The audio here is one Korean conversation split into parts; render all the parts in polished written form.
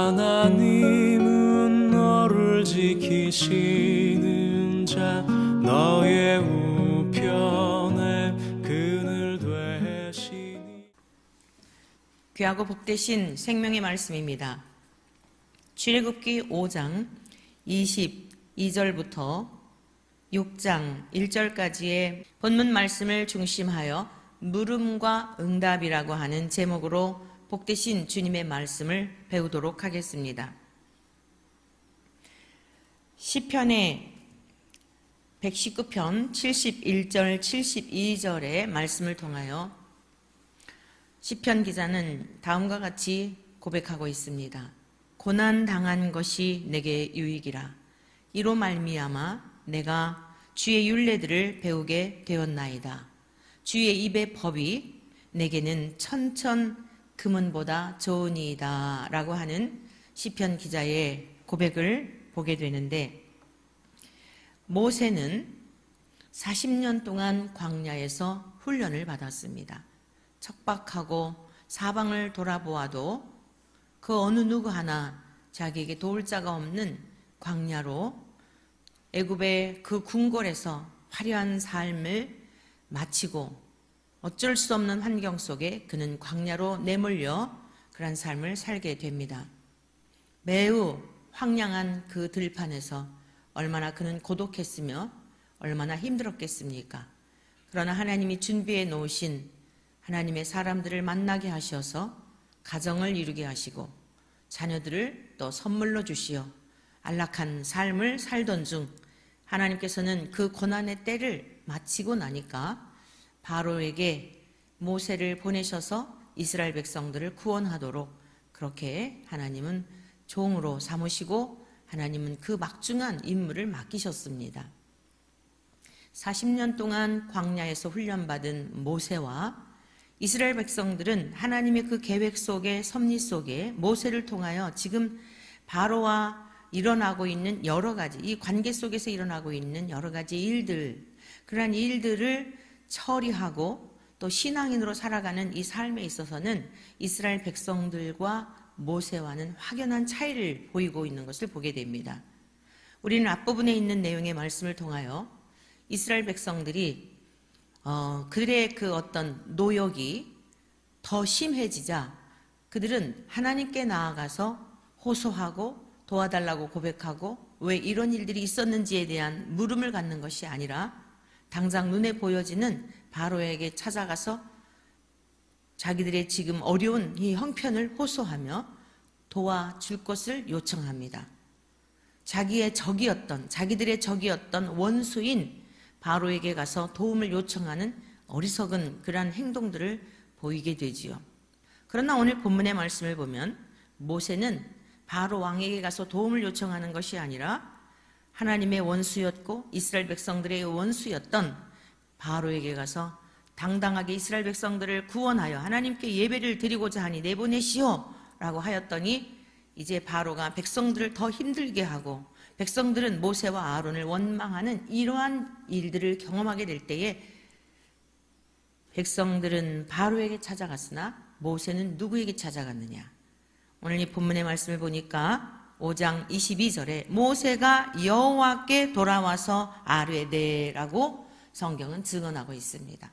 하나님은 너를 지키시는 자 너의 우편에 그늘 되시니. 귀하고 복되신 생명의 말씀입니다. 출애굽기 5장 22절부터 6장 1절까지의 본문 말씀을 중심하여 물음과 응답이라고 하는 제목으로 복되신 주님의 말씀을 배우도록 하겠습니다. 시편의 119편 71절 72절의 말씀을 통하여 시편 기자는 다음과 같이 고백하고 있습니다. 고난 당한 것이 내게 유익이라. 이로 말미암아 내가 주의 율례들을 배우게 되었나이다. 주의 입의 법이 내게는 천천 금은보다 좋으니이다 라고 하는 시편 기자의 고백을 보게 되는데, 모세는 40년 동안 광야에서 훈련을 받았습니다. 척박하고 사방을 돌아보아도 그 어느 누구 하나 자기에게 도울 자가 없는 광야로 애굽의 그 궁궐에서 화려한 삶을 마치고 어쩔 수 없는 환경 속에 그는 광야로 내몰려 그런 삶을 살게 됩니다. 매우 황량한 그 들판에서 얼마나 그는 고독했으며 얼마나 힘들었겠습니까? 그러나 하나님이 준비해 놓으신 하나님의 사람들을 만나게 하셔서 가정을 이루게 하시고 자녀들을 또 선물로 주시어 안락한 삶을 살던 중 하나님께서는 그 고난의 때를 마치고 나니까 바로에게 모세를 보내셔서 이스라엘 백성들을 구원하도록 그렇게 하나님은 종으로 삼으시고 하나님은 그 막중한 임무를 맡기셨습니다. 40년 동안 광야에서 훈련받은 모세와 이스라엘 백성들은 하나님의 그 계획 속에 섭리 속에 모세를 통하여 지금 바로와 일어나고 있는 여러 가지, 이 관계 속에서 일어나고 있는 여러 가지 일들, 그러한 일들을 처리하고 또 신앙인으로 살아가는 이 삶에 있어서는 이스라엘 백성들과 모세와는 확연한 차이를 보이고 있는 것을 보게 됩니다. 우리는 앞부분에 있는 내용의 말씀을 통하여 이스라엘 백성들이 그들의 그 어떤 노역이 더 심해지자 그들은 하나님께 나아가서 호소하고 도와달라고 고백하고 왜 이런 일들이 있었는지에 대한 물음을 갖는 것이 아니라 당장 눈에 보여지는 바로에게 찾아가서 자기들의 지금 어려운 이 형편을 호소하며 도와줄 것을 요청합니다. 자기들의 적이었던 원수인 바로에게 가서 도움을 요청하는 어리석은 그러한 행동들을 보이게 되지요. 그러나 오늘 본문의 말씀을 보면 모세는 바로 왕에게 가서 도움을 요청하는 것이 아니라 하나님의 원수였고 이스라엘 백성들의 원수였던 바로에게 가서 당당하게 이스라엘 백성들을 구원하여 하나님께 예배를 드리고자 하니 내보내시오 라고 하였더니 이제 바로가 백성들을 더 힘들게 하고 백성들은 모세와 아론을 원망하는 이러한 일들을 경험하게 될 때에 백성들은 바로에게 찾아갔으나 모세는 누구에게 찾아갔느냐? 오늘 이 본문의 말씀을 보니까 5장 22절에 모세가 여호와께 돌아와서 아뢰되라고 성경은 증언하고 있습니다.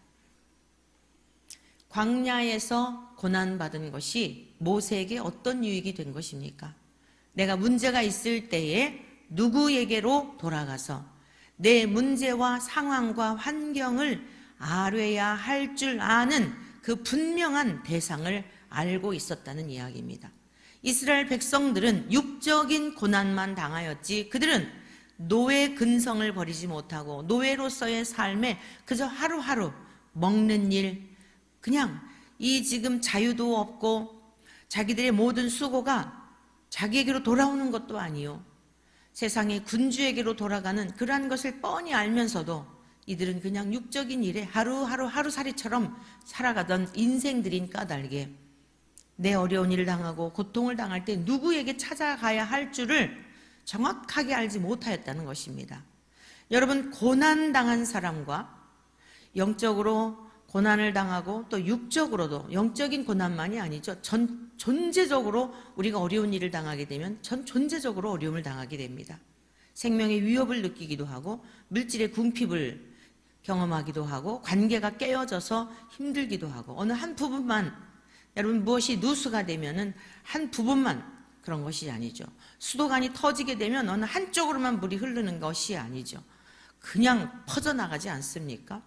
광야에서 고난받은 것이 모세에게 어떤 유익이 된 것입니까? 내가 문제가 있을 때에 누구에게로 돌아가서 내 문제와 상황과 환경을 아뢰야 할 줄 아는 그 분명한 대상을 알고 있었다는 이야기입니다. 이스라엘 백성들은 육적인 고난만 당하였지 그들은 노예 근성을 버리지 못하고 노예로서의 삶에 그저 하루하루 먹는 일, 그냥 이 지금 자유도 없고 자기들의 모든 수고가 자기에게로 돌아오는 것도 아니요 세상의 군주에게로 돌아가는 그러한 것을 뻔히 알면서도 이들은 그냥 육적인 일에 하루하루 하루살이처럼 살아가던 인생들인 까닭에 내 어려운 일을 당하고 고통을 당할 때 누구에게 찾아가야 할 줄을 정확하게 알지 못하였다는 것입니다. 여러분, 고난당한 사람과 영적으로 고난을 당하고 또 육적으로도 영적인 고난만이 아니죠. 존재적으로 우리가 어려운 일을 당하게 되면 존재적으로 어려움을 당하게 됩니다. 생명의 위협을 느끼기도 하고 물질의 궁핍을 경험하기도 하고 관계가 깨어져서 힘들기도 하고 어느 한 부분만 여러분 무엇이 누수가 되면은 한 부분만 그런 것이 아니죠. 수도관이 터지게 되면 어느 한쪽으로만 물이 흐르는 것이 아니죠. 그냥 퍼져나가지 않습니까?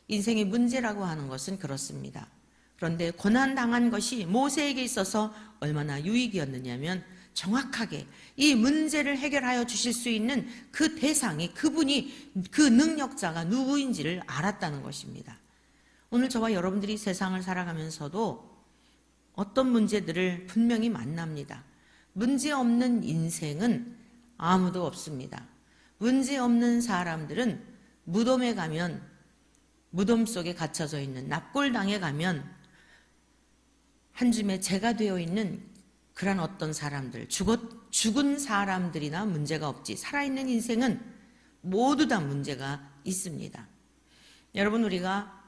인생의 문제라고 하는 것은 그렇습니다. 그런데 고난당한 것이 모세에게 있어서 얼마나 유익이었느냐면 정확하게 이 문제를 해결하여 주실 수 있는 그 대상이 그분이 그 능력자가 누구인지를 알았다는 것입니다. 오늘 저와 여러분들이 세상을 살아가면서도 어떤 문제들을 분명히 만납니다. 문제 없는 인생은 아무도 없습니다. 문제 없는 사람들은 무덤에 가면 무덤 속에 갇혀져 있는 납골당에 가면 한 줌의 재가 되어 있는 그런 어떤 사람들, 죽은 사람들이나 문제가 없지 살아있는 인생은 모두 다 문제가 있습니다. 여러분 우리가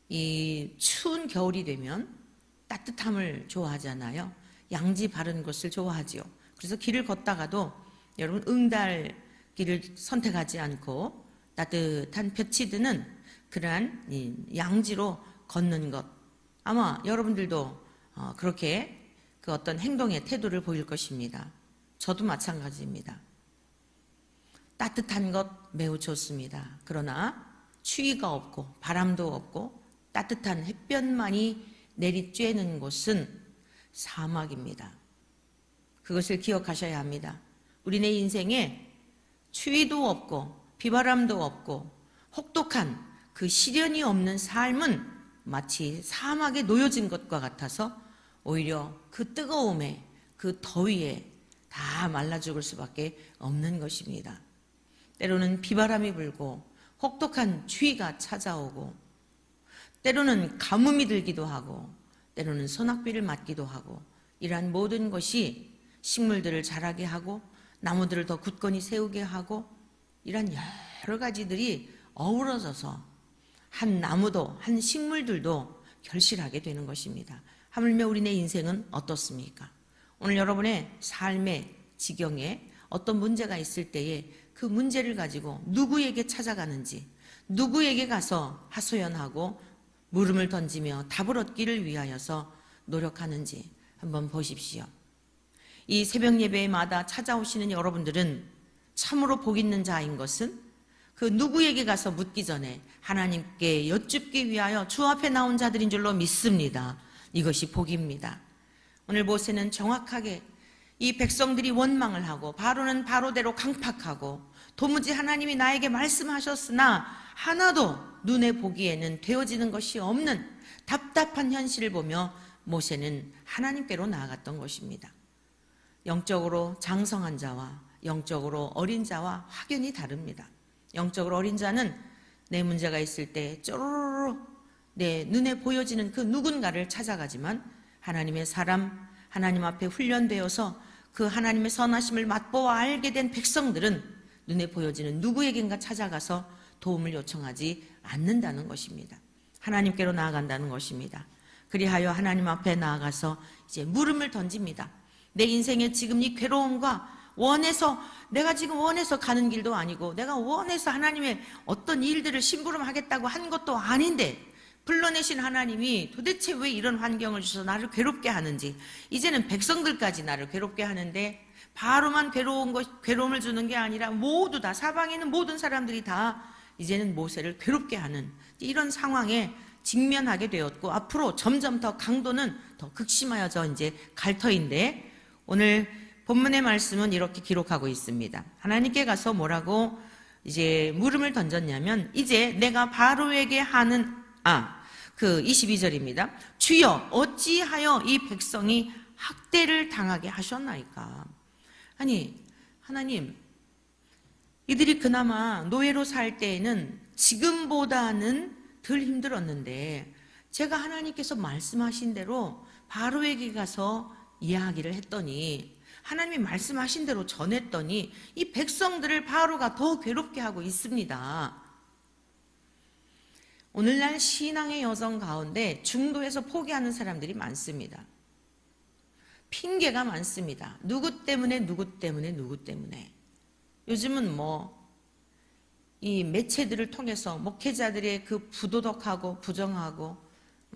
이 추운 겨울이 되면 따뜻함을 좋아하잖아요. 양지 바른 곳을 좋아하지요. 그래서 길을 걷다가도 여러분 응달길을 선택하지 않고 따뜻한 볕이 드는 그러한 양지로 걷는 것 아마 여러분들도 그렇게 그 어떤 행동의 태도를 보일 것입니다. 저도 마찬가지입니다. 따뜻한 것 매우 좋습니다. 그러나 추위가 없고 바람도 없고 따뜻한 햇볕만이 내리쬐는 곳은 사막입니다. 그것을 기억하셔야 합니다. 우리네 인생에 추위도 없고 비바람도 없고 혹독한 그 시련이 없는 삶은 마치 사막에 놓여진 것과 같아서 오히려 그 뜨거움에 그 더위에 다 말라 죽을 수밖에 없는 것입니다. 때로는 비바람이 불고 혹독한 추위가 찾아오고 때로는 가뭄이 들기도 하고 때로는 소낙비를 맞기도 하고 이러한 모든 것이 식물들을 자라게 하고 나무들을 더 굳건히 세우게 하고 이런 여러 가지들이 어우러져서 한 나무도 한 식물들도 결실하게 되는 것입니다. 하물며 우리네 인생은 어떻습니까? 오늘 여러분의 삶의 지경에 어떤 문제가 있을 때에 그 문제를 가지고 누구에게 찾아가는지 누구에게 가서 하소연하고 물음을 던지며 답을 얻기를 위하여서 노력하는지 한번 보십시오. 이 새벽 예배마다 찾아오시는 여러분들은 참으로 복 있는 자인 것은 그 누구에게 가서 묻기 전에 하나님께 여쭙기 위하여 주 앞에 나온 자들인 줄로 믿습니다. 이것이 복입니다. 오늘 모세는 정확하게 이 백성들이 원망을 하고 바로는 바로대로 강팍하고 도무지 하나님이 나에게 말씀하셨으나 하나도 눈에 보기에는 되어지는 것이 없는 답답한 현실을 보며 모세는 하나님께로 나아갔던 것입니다. 영적으로 장성한 자와 영적으로 어린 자와 확연히 다릅니다. 영적으로 어린 자는 내 문제가 있을 때 쪼르르 내 눈에 보여지는 그 누군가를 찾아가지만 하나님의 사람, 하나님 앞에 훈련되어서 그 하나님의 선하심을 맛보아 알게 된 백성들은 눈에 보여지는 누구에겐가 찾아가서 도움을 요청하지 않는다는 것입니다. 하나님께로 나아간다는 것입니다. 그리하여 하나님 앞에 나아가서 이제 물음을 던집니다. 내 인생에 지금 이 괴로움과 내가 지금 원해서 가는 길도 아니고 내가 원해서 하나님의 어떤 일들을 심부름하겠다고 한 것도 아닌데 불러내신 하나님이 도대체 왜 이런 환경을 주셔서 나를 괴롭게 하는지 이제는 백성들까지 나를 괴롭게 하는데 바로만 괴로움을 주는 게 아니라 모두 다 사방에 있는 모든 사람들이 다 이제는 모세를 괴롭게 하는 이런 상황에 직면하게 되었고 앞으로 점점 더 강도는 더 극심하여져 이제 갈 터인데 오늘 본문의 말씀은 이렇게 기록하고 있습니다. 하나님께 가서 뭐라고 이제 물음을 던졌냐면 이제 내가 바로에게 하는 그 22절입니다. 주여 어찌하여 이 백성이 학대를 당하게 하셨나이까. 아니 하나님 이들이 그나마 노예로 살 때에는 지금보다는 덜 힘들었는데 제가 하나님께서 말씀하신 대로 바로에게 가서 이야기를 했더니 하나님이 말씀하신 대로 전했더니 이 백성들을 바로가 더 괴롭게 하고 있습니다. 오늘날 신앙의 여정 가운데 중도에서 포기하는 사람들이 많습니다. 핑계가 많습니다. 누구 때문에. 요즘은 이 매체들을 통해서 목회자들의 그 부도덕하고 부정하고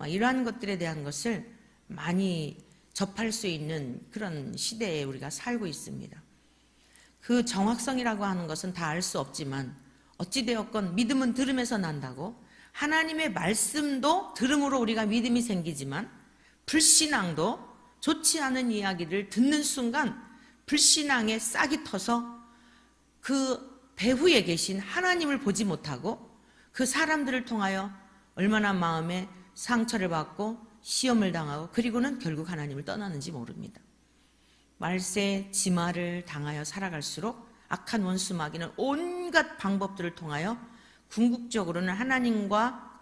이러한 것들에 대한 것을 많이 접할 수 있는 그런 시대에 우리가 살고 있습니다. 그 정확성이라고 하는 것은 다 알 수 없지만 어찌되었건 믿음은 들음에서 난다고, 하나님의 말씀도 들음으로 우리가 믿음이 생기지만 불신앙도 좋지 않은 이야기를 듣는 순간 불신앙에 싹이 터서 그 배후에 계신 하나님을 보지 못하고 그 사람들을 통하여 얼마나 마음에 상처를 받고 시험을 당하고 그리고는 결국 하나님을 떠나는지 모릅니다. 말세 지마를 당하여 살아갈수록 악한 원수 마귀는 온갖 방법들을 통하여 궁극적으로는 하나님과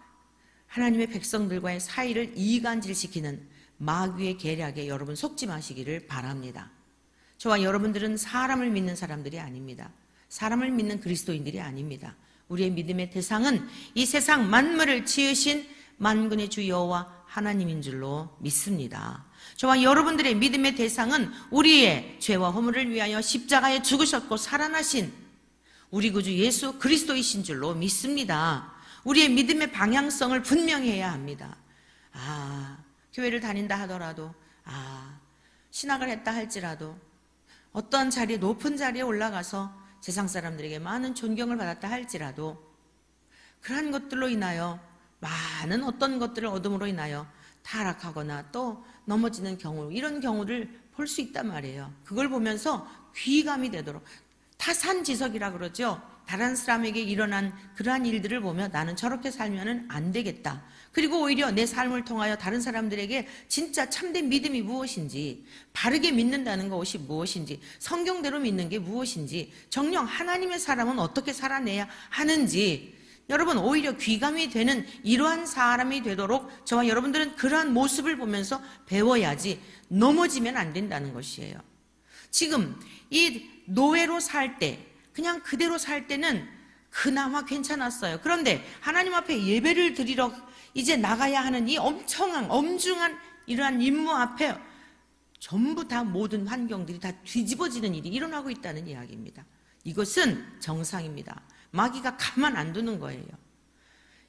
하나님의 백성들과의 사이를 이간질시키는 마귀의 계략에 여러분 속지 마시기를 바랍니다. 저와 여러분들은 사람을 믿는 사람들이 아닙니다. 사람을 믿는 그리스도인들이 아닙니다. 우리의 믿음의 대상은 이 세상 만물을 지으신 만군의 주 여호와 하나님인 줄로 믿습니다. 저와 여러분들의 믿음의 대상은 우리의 죄와 허물을 위하여 십자가에 죽으셨고 살아나신 우리 구주 예수 그리스도이신 줄로 믿습니다. 우리의 믿음의 방향성을 분명히 해야 합니다. 교회를 다닌다 하더라도, 신학을 했다 할지라도, 어떠한 자리에, 높은 자리에 올라가서 세상 사람들에게 많은 존경을 받았다 할지라도 그러한 것들로 인하여 많은 어떤 것들을 얻음으로 인하여 타락하거나 또 넘어지는 경우, 이런 경우를 볼 수 있단 말이에요. 그걸 보면서 귀감이 되도록, 타산지석이라 그러죠. 다른 사람에게 일어난 그러한 일들을 보며 나는 저렇게 살면은 안 되겠다. 그리고 오히려 내 삶을 통하여 다른 사람들에게 진짜 참된 믿음이 무엇인지, 바르게 믿는다는 것이 무엇인지, 성경대로 믿는 게 무엇인지, 정녕 하나님의 사람은 어떻게 살아내야 하는지, 여러분 오히려 귀감이 되는 이러한 사람이 되도록 저와 여러분들은 그러한 모습을 보면서 배워야지 넘어지면 안 된다는 것이에요. 지금 이 노예로 살 때, 그냥 그대로 살 때는 그나마 괜찮았어요. 그런데 하나님 앞에 예배를 드리러 이제 나가야 하는 이 엄중한 이러한 임무 앞에 전부 다 모든 환경들이 다 뒤집어지는 일이 일어나고 있다는 이야기입니다. 이것은 정상입니다. 마귀가 가만 안 두는 거예요.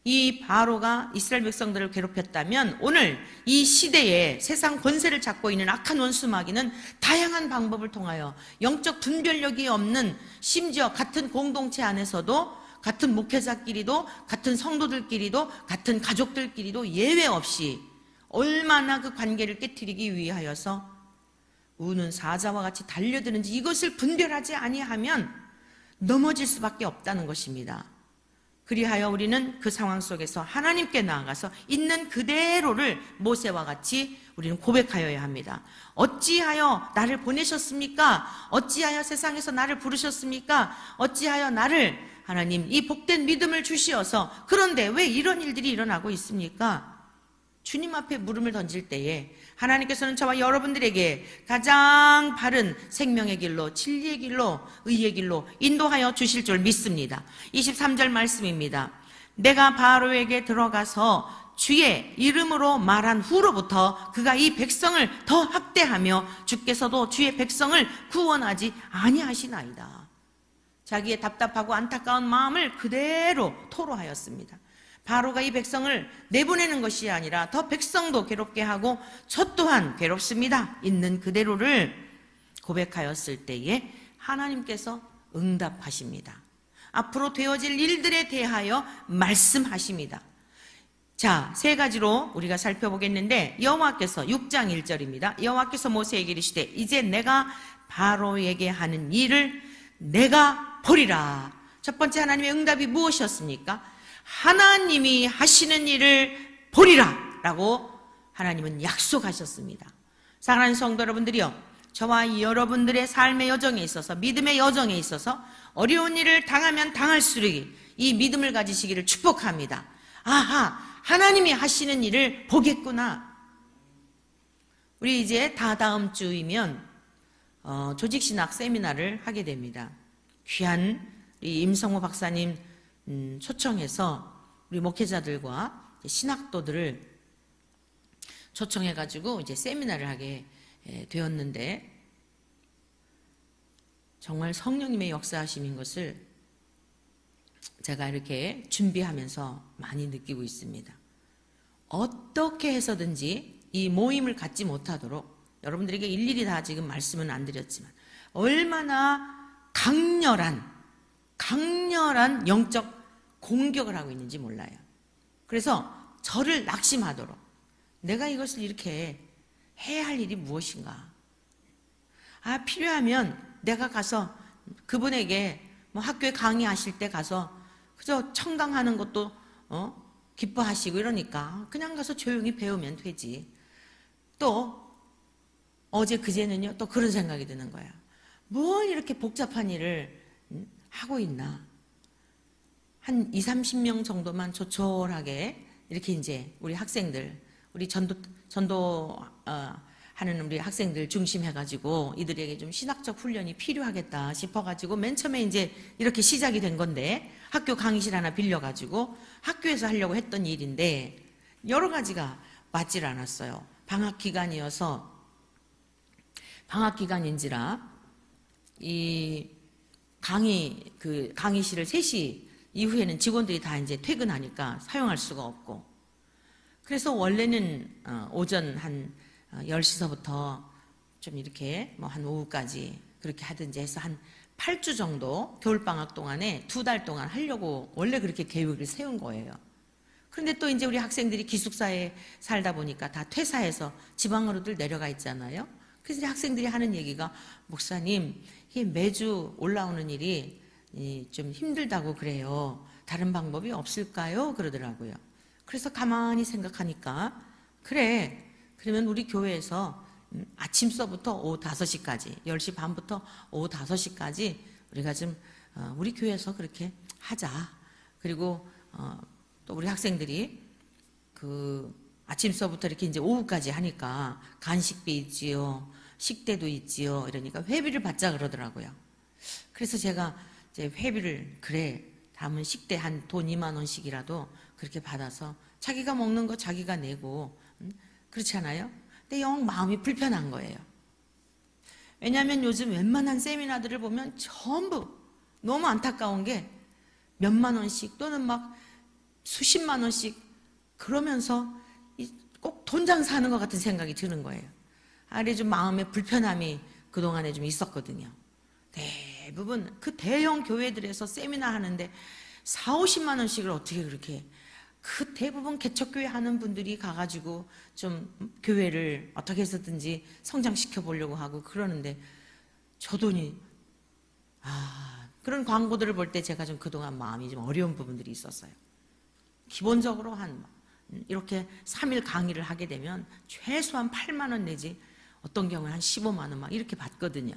이 바로가 이스라엘 백성들을 괴롭혔다면 오늘 이 시대에 세상 권세를 잡고 있는 악한 원수 마귀는 다양한 방법을 통하여 영적 분별력이 없는, 심지어 같은 공동체 안에서도 같은 목회자끼리도, 같은 성도들끼리도, 같은 가족들끼리도 예외 없이 얼마나 그 관계를 깨트리기 위하여서 우는 사자와 같이 달려드는지 이것을 분별하지 아니하면 넘어질 수밖에 없다는 것입니다. 그리하여 우리는 그 상황 속에서 하나님께 나아가서 있는 그대로를 모세와 같이 우리는 고백하여야 합니다. 어찌하여 나를 보내셨습니까? 어찌하여 세상에서 나를 부르셨습니까? 어찌하여 나를 하나님 이 복된 믿음을 주시어서, 그런데 왜 이런 일들이 일어나고 있습니까? 주님 앞에 물음을 던질 때에 하나님께서는 저와 여러분들에게 가장 바른 생명의 길로, 진리의 길로, 의의 길로 인도하여 주실 줄 믿습니다. 23절 말씀입니다. 내가 바로에게 들어가서 주의 이름으로 말한 후로부터 그가 이 백성을 더 학대하며 주께서도 주의 백성을 구원하지 아니하시나이다. 자기의 답답하고 안타까운 마음을 그대로 토로하였습니다. 바로가 이 백성을 내보내는 것이 아니라 더 백성도 괴롭게 하고 저 또한 괴롭습니다. 있는 그대로를 고백하였을 때에 하나님께서 응답하십니다. 앞으로 되어질 일들에 대하여 말씀하십니다. 자, 세 가지로 우리가 살펴보겠는데, 여호와께서 6장 1절입니다. 여호와께서 모세에게 이르시되 이제 내가 바로에게 하는 일을 내가 보리라. 첫 번째 하나님의 응답이 무엇이었습니까? 하나님이 하시는 일을 보리라 라고 하나님은 약속하셨습니다. 사랑하는 성도 여러분들이요, 저와 여러분들의 삶의 여정에 있어서, 믿음의 여정에 있어서 어려운 일을 당하면 당할수록 이 믿음을 가지시기를 축복합니다. 아하, 하나님이 하시는 일을 보겠구나. 우리 이제 다다음 주이면 조직신학 세미나를 하게 됩니다. 귀한 우리 임성호 박사님 초청해서 우리 목회자들과 신학도들을 초청해가지고 이제 세미나를 하게 되었는데, 정말 성령님의 역사하심인 것을 제가 이렇게 준비하면서 많이 느끼고 있습니다. 어떻게 해서든지 이 모임을 갖지 못하도록, 여러분들에게 일일이 다 지금 말씀은 안 드렸지만 얼마나 강렬한 영적 공격을 하고 있는지 몰라요. 그래서 저를 낙심하도록, 내가 이것을 이렇게 해야 할 일이 무엇인가, 필요하면 내가 가서 그분에게 뭐 학교에 강의하실 때 가서 그저 청강하는 것도 기뻐하시고 이러니까 그냥 가서 조용히 배우면 되지. 또 어제 그제는요, 또 그런 생각이 드는 거야. 뭘 이렇게 복잡한 일을 하고 있나. 한 20-30명 정도만 조촐하게 이렇게 이제 우리 학생들, 우리 전도 하는 우리 학생들 중심해가지고 이들에게 좀 신학적 훈련이 필요하겠다 싶어가지고 맨 처음에 이제 이렇게 시작이 된 건데, 학교 강의실 하나 빌려가지고 학교에서 하려고 했던 일인데 여러 가지가 맞질 않았어요. 방학 기간인지라 이 강의실을 3시 이후에는 직원들이 다 이제 퇴근하니까 사용할 수가 없고, 그래서 원래는 오전 한 10시서부터 좀 이렇게 뭐 한 오후까지 그렇게 하든지 해서 한 8주 정도 겨울방학 동안에 2달 동안 하려고 원래 그렇게 계획을 세운 거예요. 그런데 또 이제 우리 학생들이 기숙사에 살다 보니까 다 퇴사해서 지방으로들 내려가 있잖아요. 그래서 학생들이 하는 얘기가, 목사님, 이게 매주 올라오는 일이 좀 힘들다고 그래요. 다른 방법이 없을까요? 그러더라고요. 그래서 가만히 생각하니까, 그래, 그러면 우리 교회에서 아침서부터 오후 5시까지, 10시 반부터 오후 5시까지 우리가 좀 우리 교회에서 그렇게 하자. 그리고 또 우리 학생들이 그 아침서부터 이렇게 이제 오후까지 하니까 간식비 있지요, 식대도 있지요. 이러니까 회비를 받자 그러더라고요. 그래서 제가 이제 회비를, 그래, 다음은 식대 한 돈 2만 원씩이라도 그렇게 받아서 자기가 먹는 거 자기가 내고, 그렇지 않아요? 근데 영 마음이 불편한 거예요. 왜냐하면 요즘 웬만한 세미나들을 보면 전부 너무 안타까운 게 몇만 원씩 또는 막 수십만 원씩, 그러면서 꼭 돈 장사하는 것 같은 생각이 드는 거예요. 그래 좀 마음에 불편함이 그동안에 좀 있었거든요. 대부분 그 대형 교회들에서 세미나 하는데 40-50만 원씩을 어떻게 그렇게, 그 대부분 개척교회 하는 분들이 가가지고 좀 교회를 어떻게 해서든지 성장시켜 보려고 하고 그러는데, 저 돈이, 그런 광고들을 볼 때 제가 좀 그동안 마음이 좀 어려운 부분들이 있었어요. 기본적으로 이렇게 3일 강의를 하게 되면 최소한 8만 원 내지 어떤 경우는 한 15만 원 막 이렇게 받거든요.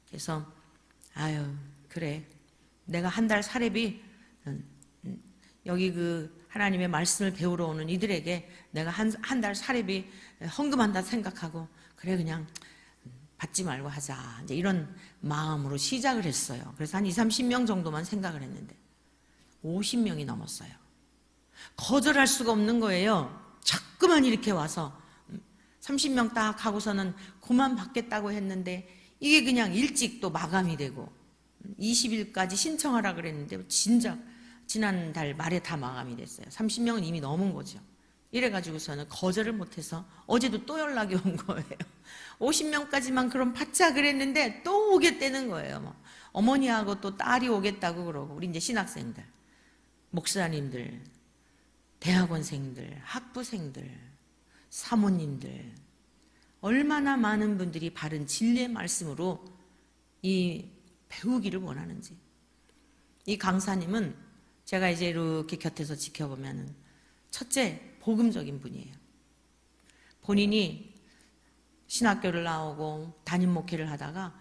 그래서 그래, 내가 한 달 사례비, 여기 그 하나님의 말씀을 배우러 오는 이들에게 내가 한 달 사례비 헌금한다 생각하고, 그래 그냥 받지 말고 하자, 이제 이런 마음으로 시작을 했어요. 그래서 한 20-30명 정도만 생각을 했는데 50명이 넘었어요. 거절할 수가 없는 거예요. 자꾸만 이렇게 와서 30명 딱 하고서는 그만 받겠다고 했는데, 이게 그냥 일찍 또 마감이 되고 20일까지 신청하라 그랬는데 진작 지난달 말에 다 마감이 됐어요. 30명은 이미 넘은 거죠. 이래가지고서는 거절을 못해서 어제도 또 연락이 온 거예요. 50명까지만 그럼 받자 그랬는데 또 오겠다는 거예요. 뭐. 어머니하고 또 딸이 오겠다고 그러고, 우리 이제 신학생들, 목사님들, 대학원생들, 학부생들, 사모님들, 얼마나 많은 분들이 바른 진리의 말씀으로 이 배우기를 원하는지. 이 강사님은 제가 이제 이렇게 곁에서 지켜보면 첫째, 복음적인 분이에요. 본인이 신학교를 나오고 담임 목회를 하다가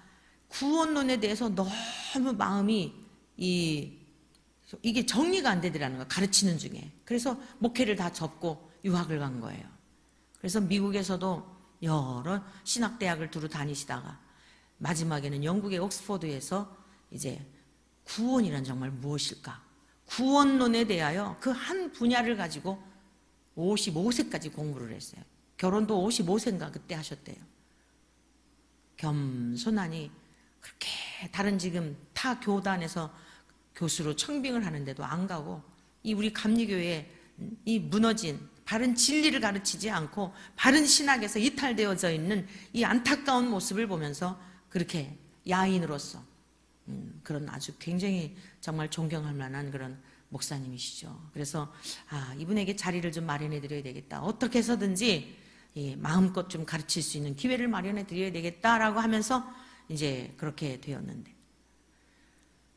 구원론에 대해서 너무 마음이 이게 정리가 안 되더라는 거예요. 가르치는 중에. 그래서 목회를 다 접고 유학을 간 거예요. 그래서 미국에서도 여러 신학대학을 두루 다니시다가 마지막에는 영국의 옥스퍼드에서 이제 구원이란 정말 무엇일까? 구원론에 대하여 그 한 분야를 가지고 55세까지 공부를 했어요. 결혼도 55세인가 그때 하셨대요. 겸손하니 그렇게 다른 지금 타 교단에서 교수로 청빙을 하는데도 안 가고 이 우리 감리교회에 이 무너진 바른 진리를 가르치지 않고 바른 신학에서 이탈되어져 있는 이 안타까운 모습을 보면서 그렇게 야인으로서 그런 아주 굉장히 정말 존경할 만한 그런 목사님이시죠. 그래서 이분에게 자리를 좀 마련해 드려야 되겠다. 어떻게 해서든지 마음껏 좀 가르칠 수 있는 기회를 마련해 드려야 되겠다라고 하면서 이제 그렇게 되었는데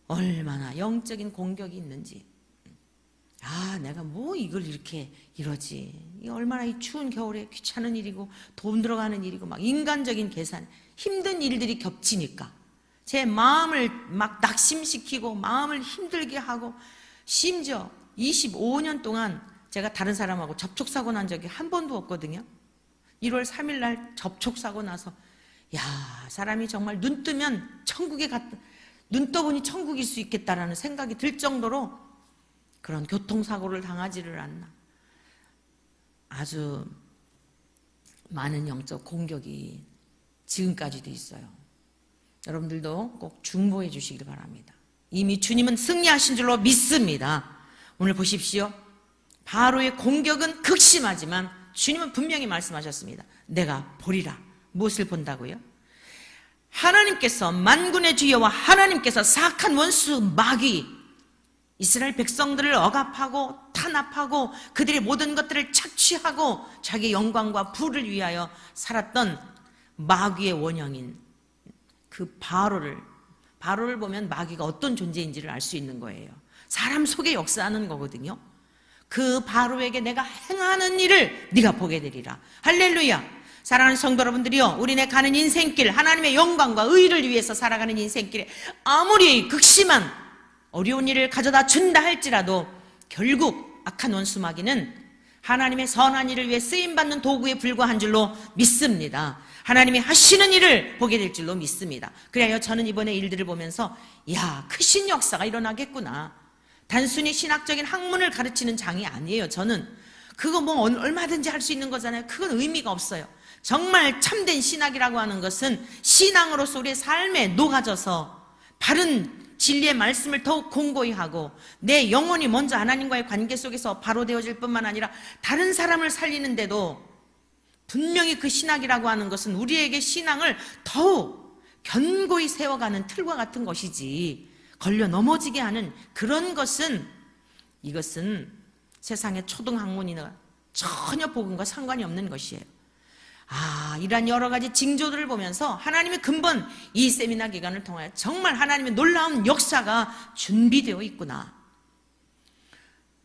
얼마나 영적인 공격이 있는지 내가 뭐 이걸 이렇게 이러지. 이 얼마나 이 추운 겨울에 귀찮은 일이고 돈 들어가는 일이고 막 인간적인 계산 힘든 일들이 겹치니까 제 마음을 막 낙심시키고 마음을 힘들게 하고 심지어 25년 동안 제가 다른 사람하고 접촉사고 난 적이 한 번도 없거든요. 1월 3일 날 접촉사고 나서 사람이 정말 눈 뜨면 천국에 눈 떠보니 천국일 수 있겠다라는 생각이 들 정도로 그런 교통사고를 당하지를 않나. 아주 많은 영적 공격이 지금까지도 있어요. 여러분들도 꼭 중보해 주시길 바랍니다. 이미 주님은 승리하신 줄로 믿습니다. 오늘 보십시오. 바로의 공격은 극심하지만 주님은 분명히 말씀하셨습니다. 내가 보리라. 무엇을 본다고요? 하나님께서 만군의 주여와 하나님께서 사악한 원수 마귀 이스라엘 백성들을 억압하고 탄압하고 그들의 모든 것들을 착취하고 자기의 영광과 부를 위하여 살았던 마귀의 원형인 그 바로를 보면 마귀가 어떤 존재인지를 알 수 있는 거예요. 사람 속에 역사하는 거거든요. 그 바로에게 내가 행하는 일을 네가 보게 되리라. 할렐루야. 사랑하는 성도 여러분들이요, 우리네 가는 인생길, 하나님의 영광과 의를 위해서 살아가는 인생길에 아무리 극심한 어려운 일을 가져다 준다 할지라도 결국 악한 원수 마귀는 하나님의 선한 일을 위해 쓰임받는 도구에 불과한 줄로 믿습니다. 하나님이 하시는 일을 보게 될 줄로 믿습니다. 그래야 저는 이번에 일들을 보면서 크신 역사가 일어나겠구나. 단순히 신학적인 학문을 가르치는 장이 아니에요. 저는 그거 뭐 얼마든지 할 수 있는 거잖아요. 그건 의미가 없어요. 정말 참된 신학이라고 하는 것은 신앙으로서 우리의 삶에 녹아져서 바른 진리의 말씀을 더욱 공고히 하고 내 영혼이 먼저 하나님과의 관계 속에서 바로 되어질 뿐만 아니라 다른 사람을 살리는데도 분명히 그 신학이라고 하는 것은 우리에게 신앙을 더욱 견고히 세워가는 틀과 같은 것이지 걸려 넘어지게 하는 그런 것은 이것은 세상의 초등학문이나 전혀 복음과 상관이 없는 것이에요. 이러한 여러 가지 징조들을 보면서 하나님의 근본 이 세미나 기간을 통하여 정말 하나님의 놀라운 역사가 준비되어 있구나.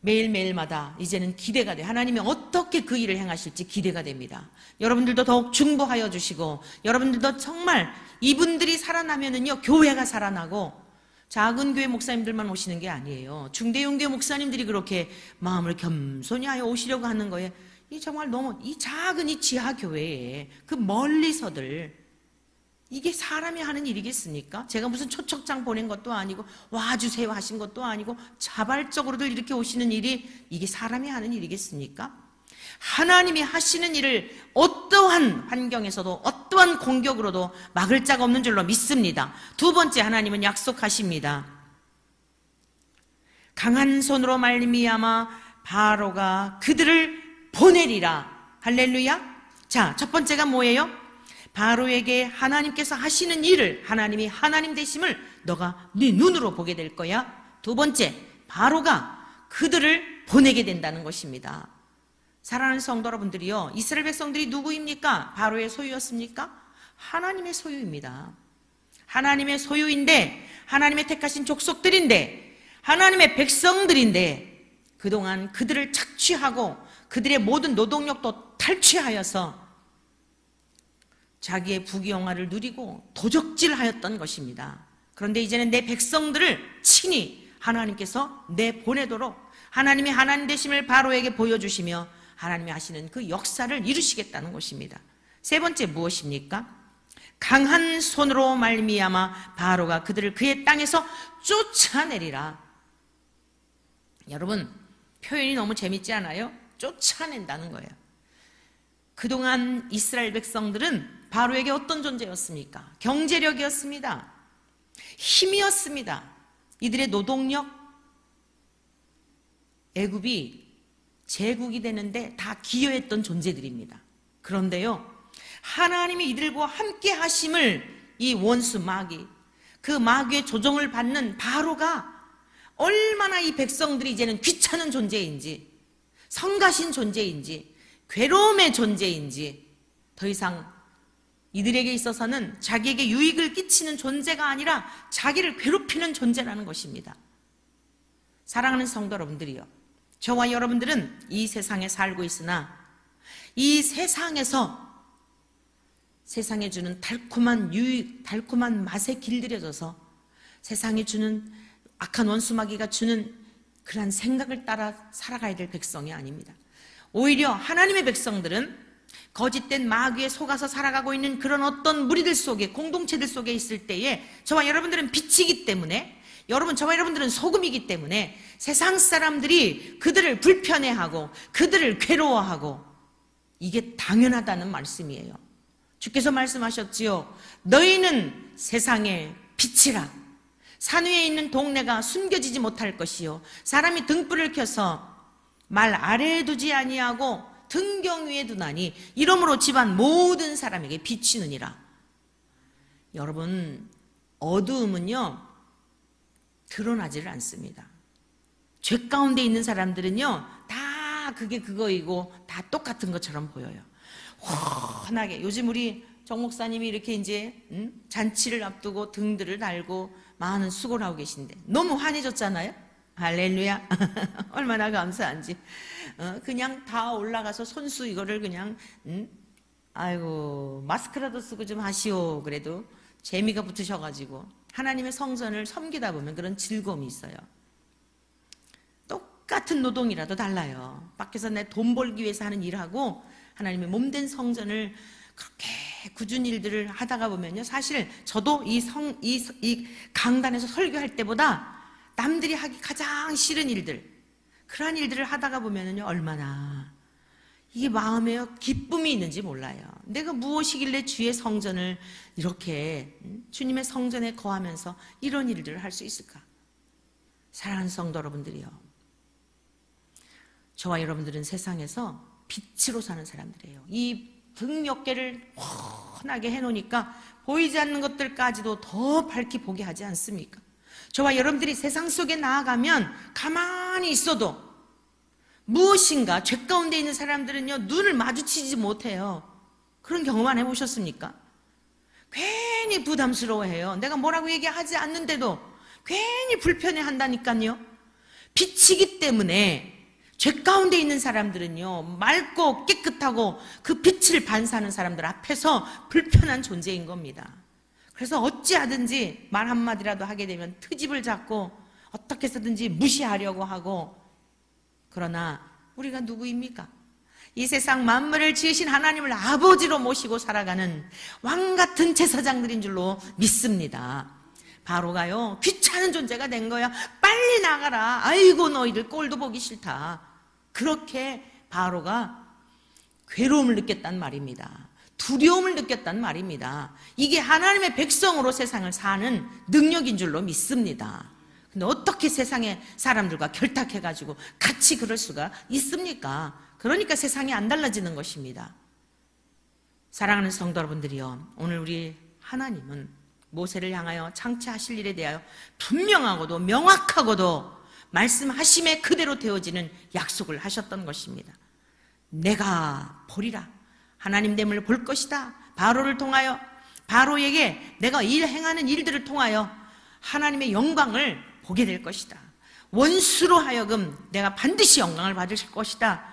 매일매일마다 이제는 기대가 돼. 하나님이 어떻게 그 일을 행하실지 기대가 됩니다. 여러분들도 더욱 중보하여 주시고 여러분들도 정말 이분들이 살아나면은요 교회가 살아나고 작은 교회 목사님들만 오시는 게 아니에요. 중대형교회 목사님들이 그렇게 마음을 겸손히 하여 오시려고 하는 거예요. 이 정말 너무 이 작은 이 지하 교회에 그 멀리서들 이게 사람이 하는 일이겠습니까? 제가 무슨 초청장 보낸 것도 아니고 와주세요 하신 것도 아니고 자발적으로들 이렇게 오시는 일이 이게 사람이 하는 일이겠습니까? 하나님이 하시는 일을 어떠한 환경에서도 어떠한 공격으로도 막을 자가 없는 줄로 믿습니다. 두 번째, 하나님은 약속하십니다. 강한 손으로 말미암아 바로가 그들을 보내리라. 할렐루야. 자, 첫 번째가 뭐예요? 바로에게 하나님께서 하시는 일을, 하나님이 하나님 되심을 너가 네 눈으로 보게 될 거야. 두 번째, 바로가 그들을 보내게 된다는 것입니다. 사랑하는 성도 여러분들이요, 이스라엘 백성들이 누구입니까? 바로의 소유였습니까? 하나님의 소유입니다. 하나님의 소유인데, 하나님의 택하신 족속들인데, 하나님의 백성들인데 그동안 그들을 착취하고 그들의 모든 노동력도 탈취하여서 자기의 부귀영화를 누리고 도적질하였던 것입니다. 그런데 이제는 내 백성들을 친히 하나님께서 내보내도록 하나님이 하나님 되심을 바로에게 보여주시며 하나님이 하시는 그 역사를 이루시겠다는 것입니다. 세 번째 무엇입니까? 강한 손으로 말미암아 바로가 그들을 그의 땅에서 쫓아내리라. 여러분, 표현이 너무 재밌지 않아요? 쫓아낸다는 거예요. 그동안 이스라엘 백성들은 바로에게 어떤 존재였습니까? 경제력이었습니다. 힘이었습니다. 이들의 노동력, 애굽이 제국이 되는데 다 기여했던 존재들입니다. 그런데요, 하나님이 이들과 함께 하심을 이 원수 마귀, 그 마귀의 조종을 받는 바로가 얼마나 이 백성들이 이제는 귀찮은 존재인지, 성가신 존재인지, 괴로움의 존재인지, 더 이상 이들에게 있어서는 자기에게 유익을 끼치는 존재가 아니라 자기를 괴롭히는 존재라는 것입니다. 사랑하는 성도 여러분들이요, 저와 여러분들은 이 세상에 살고 있으나 이 세상에서 세상에 주는 달콤한 유익, 달콤한 맛에 길들여져서 세상에 주는 악한 원수마귀가 주는 그러한 생각을 따라 살아가야 될 백성이 아닙니다. 오히려 하나님의 백성들은 거짓된 마귀에 속아서 살아가고 있는 그런 어떤 무리들 속에, 공동체들 속에 있을 때에 저와 여러분들은 빛이기 때문에, 저와 여러분들은 소금이기 때문에 세상 사람들이 그들을 불편해하고 그들을 괴로워하고, 이게 당연하다는 말씀이에요. 주께서 말씀하셨지요. 너희는 세상의 빛이라. 산 위에 있는 동네가 숨겨지지 못할 것이요, 사람이 등불을 켜서 말 아래에 두지 아니하고 등경 위에 두나니 이러므로 집안 모든 사람에게 비치느니라. 여러분, 어두움은요 드러나지를 않습니다. 죄 가운데 있는 사람들은요 다 그게 그거이고 다 똑같은 것처럼 보여요. 환하게, 요즘 우리 정 목사님이 이렇게 이제 잔치를 앞두고 등들을 달고 많은 수고를 하고 계신데 너무 환해졌잖아요. 할렐루야. 얼마나 감사한지. 그냥 다 올라가서 손수 이거를 그냥 아이고 마스크라도 쓰고 좀 하시오. 그래도 재미가 붙으셔가지고 하나님의 성전을 섬기다 보면 그런 즐거움이 있어요. 똑같은 노동이라도 달라요. 밖에서 내 돈 벌기 위해서 하는 일하고 하나님의 몸된 성전을 그렇게 굳은 일들을 하다가 보면요, 사실 저도 이 강단에서 설교할 때보다 남들이 하기 가장 싫은 일들, 그러한 일들을 하다가 보면은요 얼마나 이게 마음에 기쁨이 있는지 몰라요. 내가 무엇이길래 주의 성전을 이렇게 주님의 성전에 거하면서 이런 일들을 할 수 있을까? 사랑하는 성도 여러분들이요, 저와 여러분들은 세상에서 빛으로 사는 사람들이에요. 이 등 몇 개를 환하게 해놓으니까 보이지 않는 것들까지도 더 밝게 보게 하지 않습니까? 저와 여러분들이 세상 속에 나아가면 가만히 있어도 무엇인가 죄 가운데 있는 사람들은요 눈을 마주치지 못해요. 그런 경험 안 해보셨습니까? 괜히 부담스러워해요. 내가 뭐라고 얘기하지 않는데도 괜히 불편해한다니까요. 빛이기 때문에 죄 가운데 있는 사람들은요 맑고 깨끗하고 그 빛을 반사하는 사람들 앞에서 불편한 존재인 겁니다. 그래서 어찌하든지 말 한마디라도 하게 되면 트집을 잡고 어떻게 해서든지 무시하려고 하고, 그러나 우리가 누구입니까? 이 세상 만물을 지으신 하나님을 아버지로 모시고 살아가는 왕같은 제사장들인 줄로 믿습니다. 바로가요 귀찮은 존재가 된 거야. 빨리 나가라. 아이고 너희들 꼴도 보기 싫다. 그렇게 바로가 괴로움을 느꼈단 말입니다. 두려움을 느꼈단 말입니다. 이게 하나님의 백성으로 세상을 사는 능력인 줄로 믿습니다. 근데 어떻게 세상의 사람들과 결탁해가지고 같이 그럴 수가 있습니까? 그러니까 세상이 안 달라지는 것입니다. 사랑하는 성도 여러분들이요, 오늘 우리 하나님은 모세를 향하여 창치하실 일에 대하여 분명하고도 명확하고도 말씀하심에 그대로 되어지는 약속을 하셨던 것입니다. 내가 보리라. 하나님 됨을 볼 것이다. 바로를 통하여, 바로에게 내가 행하는 일들을 통하여 하나님의 영광을 보게 될 것이다. 원수로 하여금 내가 반드시 영광을 받을 것이다.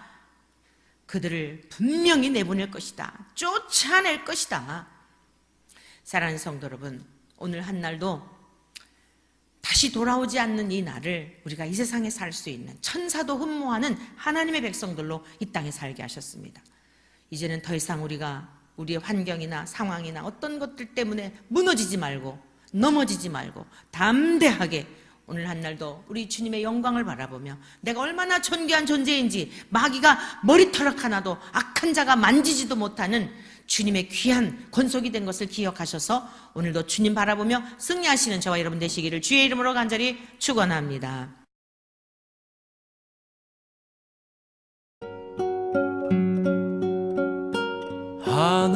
그들을 분명히 내보낼 것이다. 쫓아낼 것이다. 사랑하는 성도 여러분, 오늘 한 날도 다시 돌아오지 않는 이 날을 우리가 이 세상에 살 수 있는, 천사도 흠모하는 하나님의 백성들로 이 땅에 살게 하셨습니다. 이제는 더 이상 우리가 우리의 환경이나 상황이나 어떤 것들 때문에 무너지지 말고 넘어지지 말고 담대하게 오늘 한 날도 우리 주님의 영광을 바라보며 내가 얼마나 존귀한 존재인지, 마귀가 머리털 하나도 악한 자가 만지지도 못하는 주님의 귀한 권속이 된 것을 기억하셔서 오늘도 주님 바라보며 승리하시는 저와 여러분 되시기를 주의 이름으로 간절히 축원합니다.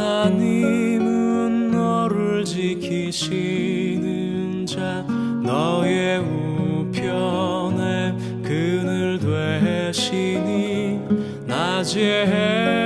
하나님은 너를 지키시는 자, 너의 우편에 그늘 되시니 낮에